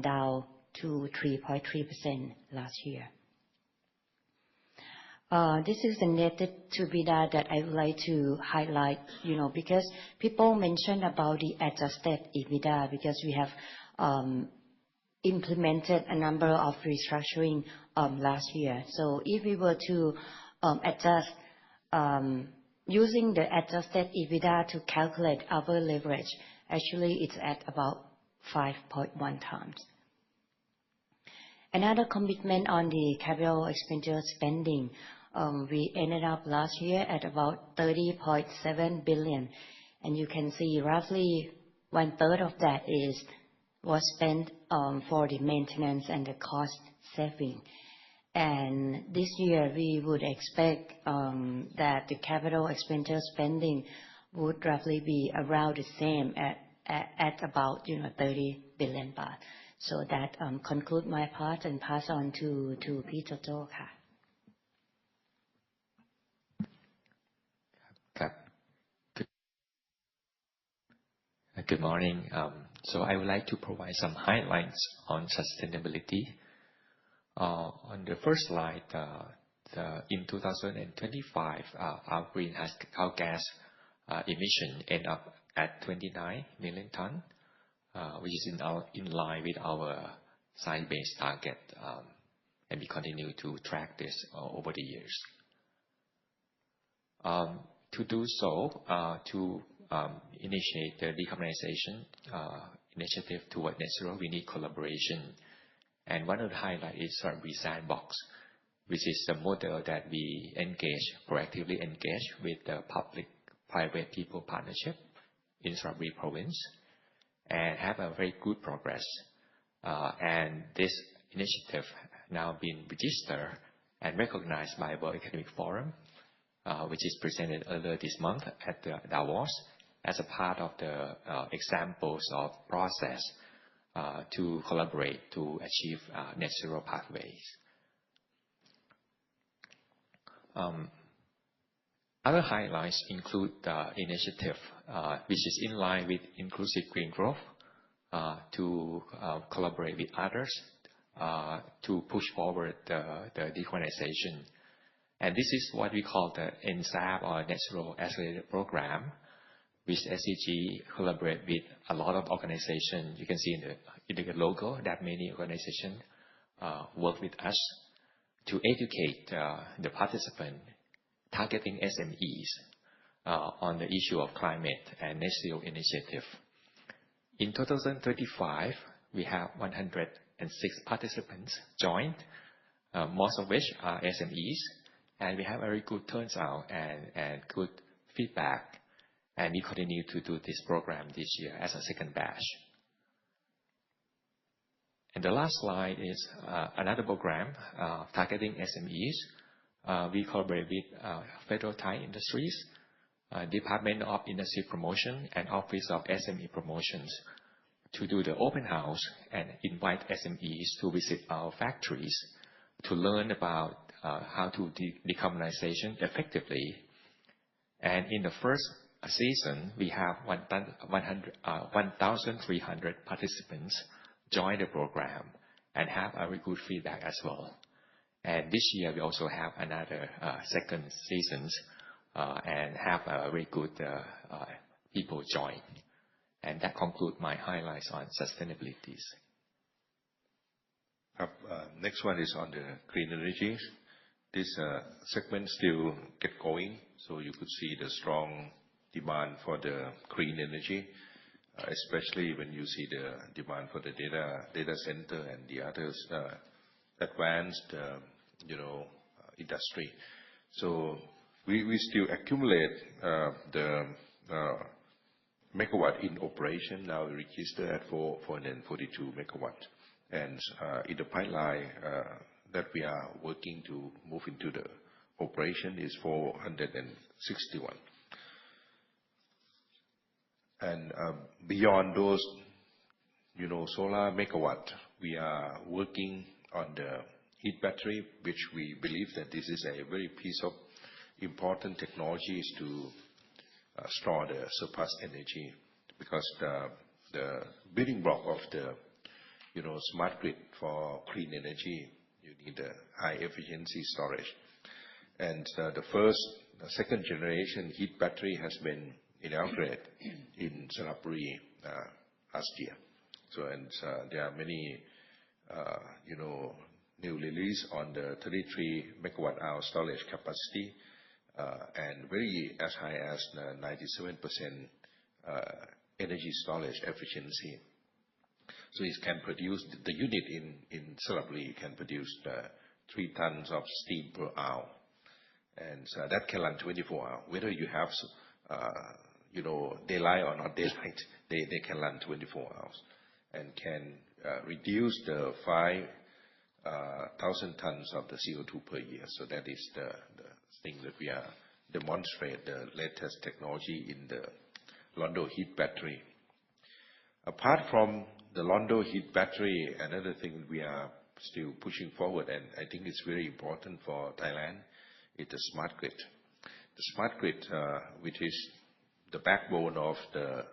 down to 3.3% last year. This is the net debt to EBITDA that I would like to highlight, because people mentioned about the adjusted EBITDA, because we have implemented a number of restructuring last year. So if we were to adjust using the adjusted EBITDA to calculate our leverage, actually it's at about 5.1 times. Another commitment on the capital expenditure spending, we ended up last year at about 30.7 billion, and you can see roughly 1/3 of that was spent for the maintenance and the cost saving. And this year we would expect that the capital expenditure spending would roughly be around the same at about 30 billion baht. So that conclude my part and pass on to Peter Cho. Good morning. So I would like to provide some highlights on sustainability. On the first slide, in 2025, our greenhouse gas emission end up at 29 million ton, which is in line with our science-based target, and we continue to track this over the years. To do so, to initiate the decarbonization initiative toward net zero, we need collaboration. And one of the highlights is Srabri Sandbox, which is a model that we proactively engage with the public-private people partnership in Srabri province, and have a very good progress. And this initiative now been registered and recognized by World Economic Forum, which is presented earlier this month at the Davos, as a part of the examples of process to collaborate to achieve net zero pathways. Other highlights include the initiative, which is in line with inclusive green growth, to collaborate with others to push forward the decarbonization. And this is what we call the NZAP, or Net Zero Accelerator Program, which SCG collaborate with a lot of organizations. You can see in the logo that many organizations work with us to educate the participant, targeting SMEs on the issue of climate and net zero initiative. In 2035, we have 106 participants joined, most of which are SMEs, and we have very good turnout and good feedback. And we continue to do this program this year as a second batch. And the last slide is another program targeting SMEs. We collaborate with Federal Thai Industries, Department of Industry Promotion, and Office of SME Promotions to do the open house and invite SMEs to visit our factories to learn about how to decarbonization effectively. And in the first season, we have 1,300 participants join the program and have a very good feedback as well. And this year, we also have another second season and have a very good people join. And that concludes my highlights on sustainability. Next one is on the clean energy. This segment still get going, so you could see the strong demand for the clean energy, especially when you see the demand for the data center and the others advanced industry. So we still accumulate the megawatt in operation. Now we register at 442 megawatt, and in the pipeline that we are working to move into the operation is 461. And beyond those, solar megawatt, we are working on the heat battery, which we believe that this is a very piece of important technologies to store the surplus energy, because the building block of the smart grid for clean energy, you need a high efficiency storage. And the second generation heat battery has been inaugurated in Singapore last year. So there are many new release on the 33 megawatt hour storage capacity and very as high as 97% energy storage efficiency. So it can produce, the unit in Singapore can produce 3 tons of steam per hour, and that can run 24 hours. Whether you have daylight or not daylight, they can run 24 hours and can reduce the 5,000 tons of the CO2 per year. So that is the thing that we are demonstrate the latest technology in the Londo heat battery. Apart from the Londo heat battery, another thing we are still pushing forward, and I think it's very important for Thailand, is the smart grid. The smart grid, which is the backbone of the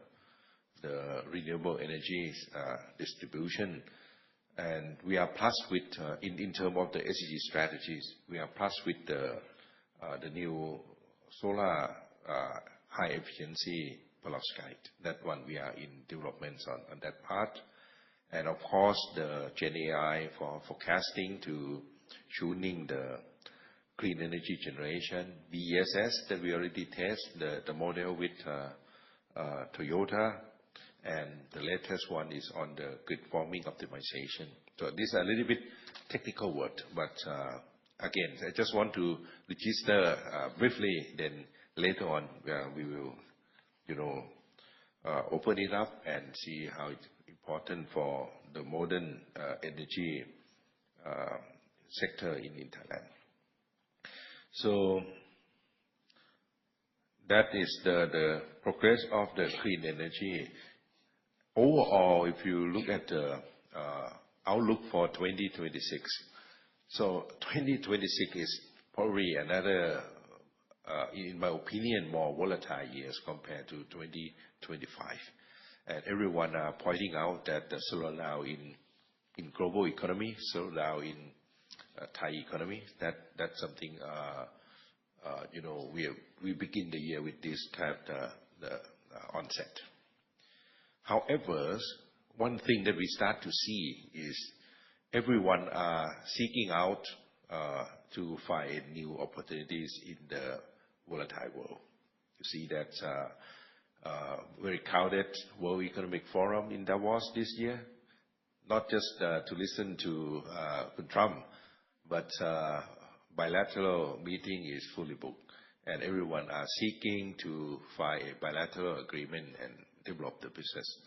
renewable energy distribution, and we are plus with in terms of the SDG strategies, we are plus with the new solar high efficiency perovskite. That one we are in developments on that part, and of course the Gen AI for forecasting to tuning the clean energy generation, BESS that we already test the model with Toyota, and the latest one is on the grid forming optimization. So this is a little bit technical word, but again, I just want to register briefly. Then later on, we will, open it up and see how it's important for the modern energy sector in Thailand. So that is the progress of the clean energy. Overall, if you look at the outlook for 2026, so 2026 is probably another, in my opinion, more volatile years compared to 2025. And everyone are pointing out that the slowdown in global economy, slowdown in Thai economy. That's something we begin the year with this kind of the onset. However, one thing that we start to see is everyone are seeking out to find new opportunities in the volatile world. You see that very crowded World Economic Forum in Davos this year. not just to listen to Trump, but bilateral meeting is fully booked, and everyone are seeking to find a bilateral agreement and develop the business,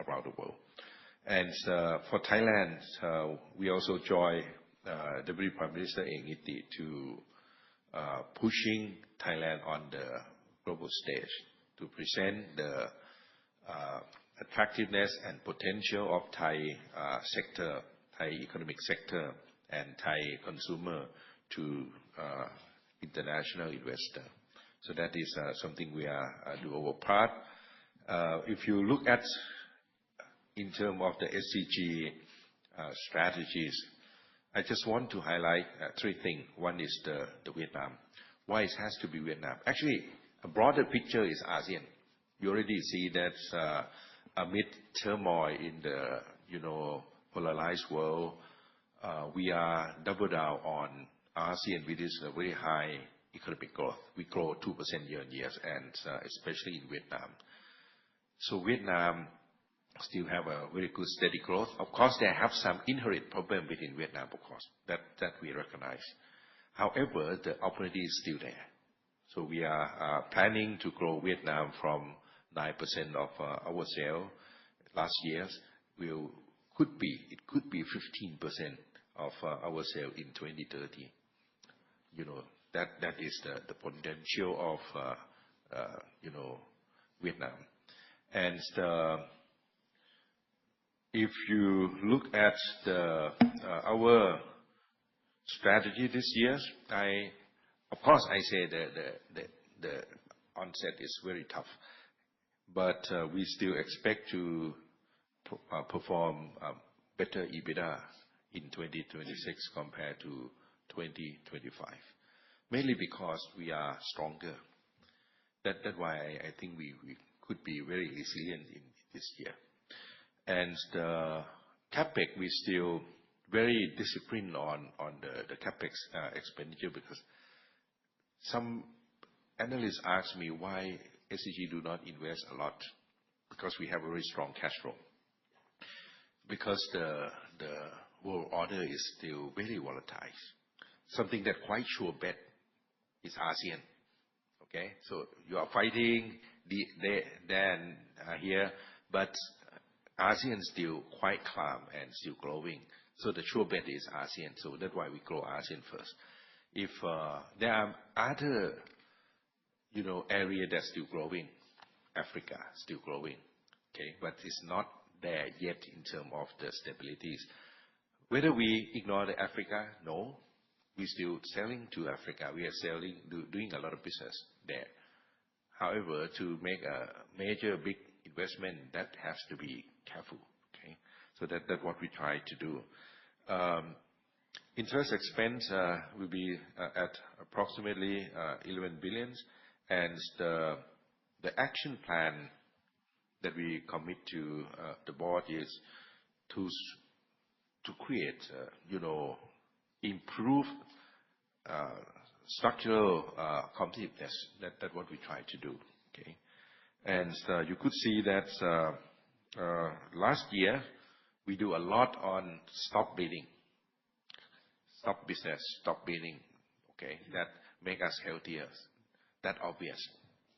around the world. And for Thailand, we also join Deputy Prime Minister Engiti to pushing Thailand on the global stage to present the attractiveness and potential of Thai sector, Thai economic sector, and Thai consumer to international investor. So that is something we are do our part. If you look at in terms of the SCG strategies, I just want to highlight three things. One is the Vietnam. Why it has to be Vietnam? Actually, a broader picture is ASEAN. You already see that amid turmoil in the polarized world, we are double down on ASEAN, which is a very high economic growth. We grow 2% year on year, and especially in Vietnam. So Vietnam still have a very good steady growth. Of course, they have some inherent problem within Vietnam, of course, that we recognize. However, the opportunity is still there. So we are planning to grow Vietnam from 9% of our sale last year. It could be 15% of our sale in 2030. That is the potential of Vietnam. And if you look at our strategy this year, of course I say the onset is very tough, but we still expect to perform better EBITDA in 2026 compared to 2025, mainly because we are stronger. That's why I think we could be very resilient in this year. And the CapEx, we still very disciplined on the CapEx expenditure, because some analysts ask me why SCG do not invest a lot, because we have a very strong cash flow. Because the world order is still very volatile. Something that quite sure bet is ASEAN. Okay, so you are fighting then here, but ASEAN still quite calm and still growing. So the sure bet is ASEAN. So that's why we grow ASEAN first. If there are other area that's still growing, Africa still growing, okay, but it's not there yet in terms of the stabilities. Whether we ignore the Africa, no, we still selling to Africa. We are doing a lot of business there. However, to make a major big investment, that has to be careful. Okay, so that's what we try to do. Interest expense will be at approximately 11 billion, and the action plan that we commit to the board is to create, improve structural competitiveness. That's what we try to do. Okay, and you could see that last year we do a lot on stop bidding, stop business, stop bidding. Okay, that make us healthier. That obvious.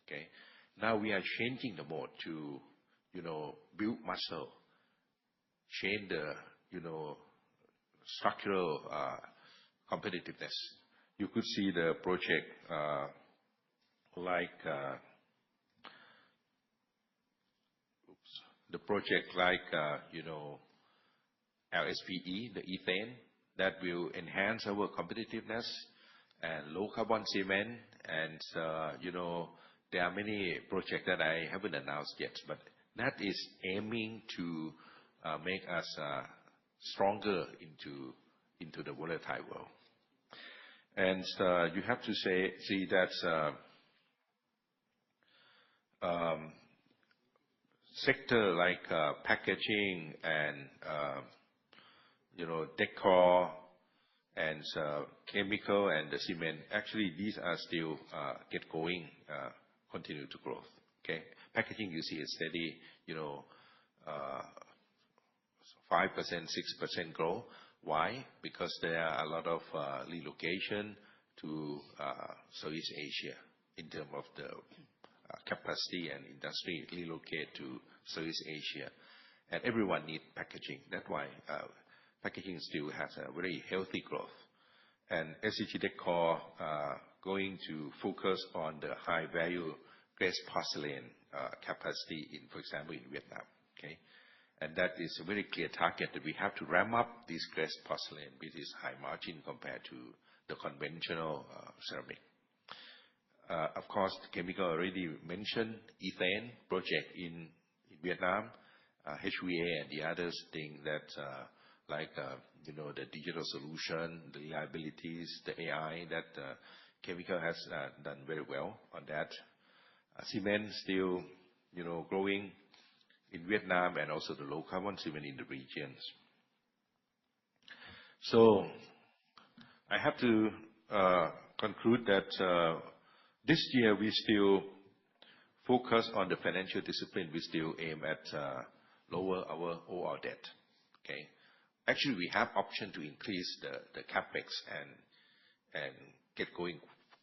Okay, now we are changing the mode to build muscle, change the structural competitiveness. You could see the project like LSPE, the ethane, that will enhance our competitiveness, and low carbon cement, and there are many projects that I haven't announced yet, but that is aiming to make us stronger into the volatile world. And you have to see that sector like packaging and decor and chemical and the cement, actually these are still continue to grow. Okay, packaging you see is steady, 5%, 6% growth. Why? Because there are a lot of relocation to Southeast Asia in terms of the capacity and industry relocate to Southeast Asia. And everyone needs packaging. That's why packaging still has a very healthy growth. And SCG Decor going to focus on the high-value glazed porcelain capacity in, for example, in Vietnam. Okay? And that is a very clear target that we have to ramp up this glazed porcelain with its high margin compared to the conventional ceramic. Of course, chemical already mentioned ethane project in Vietnam, HVA and the others thing that like the digital solution, the reliabilities, the AI that chemical has done very well on that. Cement still growing in Vietnam and also the low carbon cement in the regions. So I have to conclude that this year we still focus on the financial discipline. We still aim at lower our overall debt. Okay. Actually, we have option to increase the capex and get going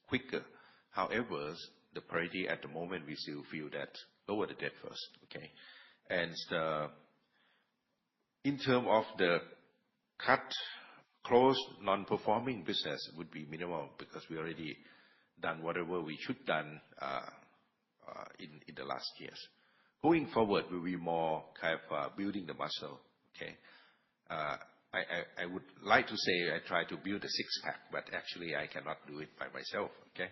quicker. However, the priority at the moment we still feel that lower the debt first. Okay. And in terms of the close non-performing business would be minimal because we already done whatever we should done in the last years. Going forward, we'll be more kind of building the muscle. Okay. I would like to say I try to build a six-pack, but actually I cannot do it by myself. Okay.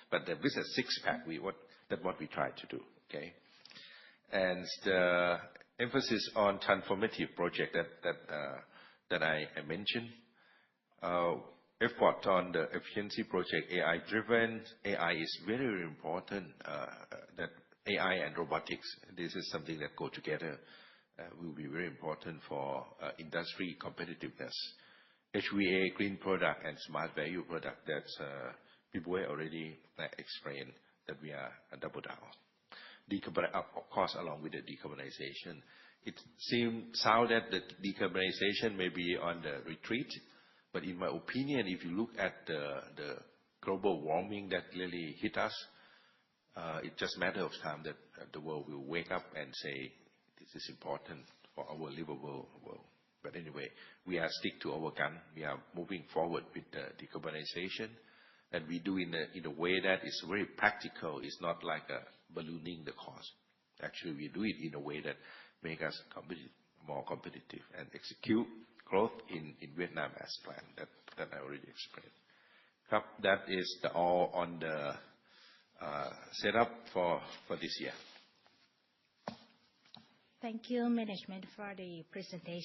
But the business six-pack, that's what we try to do. Okay. And the emphasis on transformative project that I mentioned, effort on the efficiency project, AI-driven. AI is very, very important. That AI and robotics, this is something that go together, will be very important for industry competitiveness. HVA, green product, and smart value product that people already explained that we are a double down. Of course, along with the decarbonization. It sounds that the decarbonization may be on the retreat, but in my opinion, if you look at the global warming that really hit us, it's just a matter of time that the world will wake up and say, this is important for our livable world. But anyway, we are stick to our gun. We are moving forward with the decarbonization, and we do in a way that is very practical. It's not like ballooning the cost. Actually, we do it in a way that make us more competitive and execute growth in Vietnam as planned. That I already explained. That is all on the setup for this year. Thank you, management, for the presentation.